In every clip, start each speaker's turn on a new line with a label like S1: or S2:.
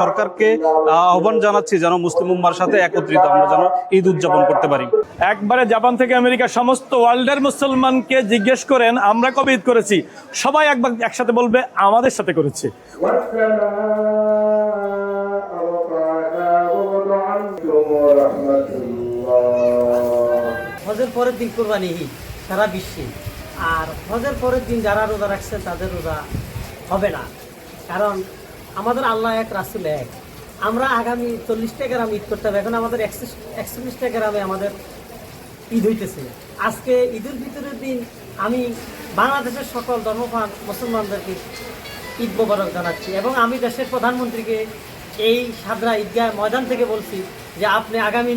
S1: সরকারকে আহ্বান জানাচ্ছি যেন মুসলিম উম্মার সাথে একত্রিত আমরা যেন ঈদ উদযাপন করতে পারি।
S2: একবারে জাপান থেকে আমেরিকা সমস্ত ওয়ার্ল্ডের মুসলমানকে জিজ্ঞেস করেন আমরা কবে ঈদ করেছি, সবাই একবার একসাথে বলবে আমাদের সাথে করেছে।
S3: হজের পরের দিন কোরবানি ঈদ সারা বিশ্বে, আর হজের পরের দিন যারা রোজা রাখছেন তাদের রোজা হবে না, কারণ আমাদের আল্লাহ এক, রাসূল এক। আমরা আগামী 40টা গ্রাম ঈদ করতে হবে, এখন আমাদের 41টা গ্রামে আমাদের ঈদ হইতেছে। আজকে ঈদুল ফিতরের দিন আমি বাংলাদেশের সকল ধর্মপ্রাণ মুসলমানদেরকে ঈদ মোবারক জানাচ্ছি, এবং আমি দেশের প্রধানমন্ত্রীকে এই সাদরা ঈদগাহ ময়দান থেকে বলছি যে আপনি আগামী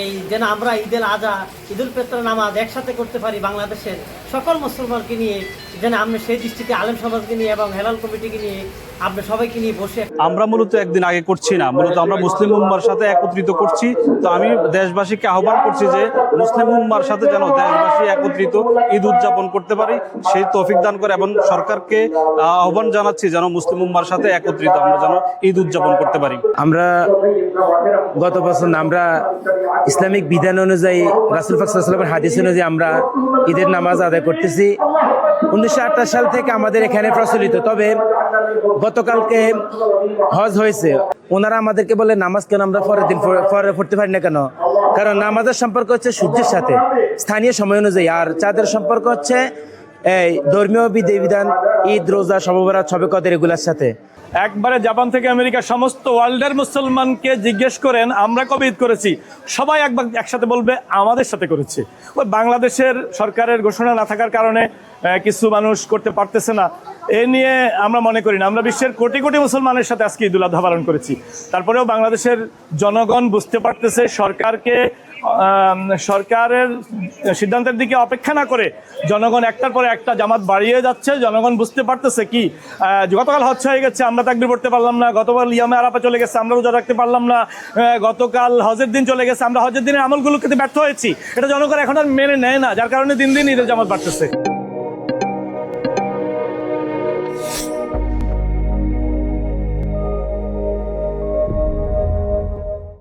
S3: এই যেন আমরা ঈদুল আজহা, ঈদুল ফিতর নামাজ একসাথে করতে পারি বাংলাদেশের সকল মুসলমানকে নিয়ে, যেন আপনি সেই দৃষ্টিতে আলেম সমাজকে নিয়ে এবং হেলাল কমিটিকে নিয়ে আপনি সবাইকে নিয়ে বসে।
S1: আমরা মূলত একদিন আগে করছি না, মূলত আমরা মুসলিম উম্মার সাথে একত্রিত করছি। তো আমি দেশবাসীকে আহ্বান করছি যে মুসলিম উম্মার সাথে যেন দেশবাসী একত্রিত ঈদ উদযাপন করতে পারি, সেই তৌফিক দান করে, এবং সরকারকে আহ্বান জানাচ্ছি যেন মুসলিম উম্মার সাথে একত্রিত আমরা যেন ঈদ উদযাপন করতে পারি।
S4: আমরা গত বছর আমরা ইসলামিক বিধান অনুযায়ী রাসূল পাক সাল্লাল্লাহু আলাইহি ওয়াসাল্লামের হাদিস অনুযায়ী আমরা ঈদের নামাজ আদায় করতেছি। 1928 সাল থেকে আমাদের এখানে প্রচলিত। তবে গতকালকে হজ হয়েছে, ওনারা আমাদেরকে বলে নামাজ কেন আমরা পরের দিন পড়তে পারি না কেন, কারণ নামাজের সম্পর্ক হচ্ছে সূর্যের সাথে স্থানীয় সময় অনুযায়ী, আর চাঁদের সম্পর্ক হচ্ছে এই ধর্মীয় বিধিবিধান, ঈদ, রোজা, শবে বরাত, শবে কদর এগুলোর সাথে।
S2: একবারে জাপান থেকে আমেরিকা সমস্ত ওয়ার্ল্ডের মুসলমানকে জিজ্ঞেস করেন আমরা কবে ঈদ করেছি, সবাই একবার একসাথে বলবে আমাদের সাথে করেছে। ওই বাংলাদেশের সরকারের ঘোষণা না থাকার কারণে কিছু মানুষ করতে পারতেছে না, এ নিয়ে আমরা মনে করি না। আমরা বিশ্বের কোটি কোটি মুসলমানের সাথে আজকে ঈদুল আজহা পালন করেছি, তারপরেও বাংলাদেশের জনগণ বুঝতে পারতেছে সরকারের সিদ্ধান্তের দিকে অপেক্ষা না করে জনগণ একটার পরে একটা জামাত বাড়িয়ে যাচ্ছে। জনগণ বুঝতে পারতেছে কি গতকাল হজ হয়ে গেছে, আমরা তাকবীর পড়তে পারলাম না, গতকাল ইয়ামে আরাফা চলে গেছে, আমরা রোজা রাখতে পারলাম না, গতকাল হজের দিন চলে গেছে, আমরা হজের দিনের আমলগুলোকে ব্যর্থ হয়েছি। এটা জনগণ এখন আর মেনে নেয় না, যার কারণে দিন দিন ঈদের জামাত বাড়তেছে।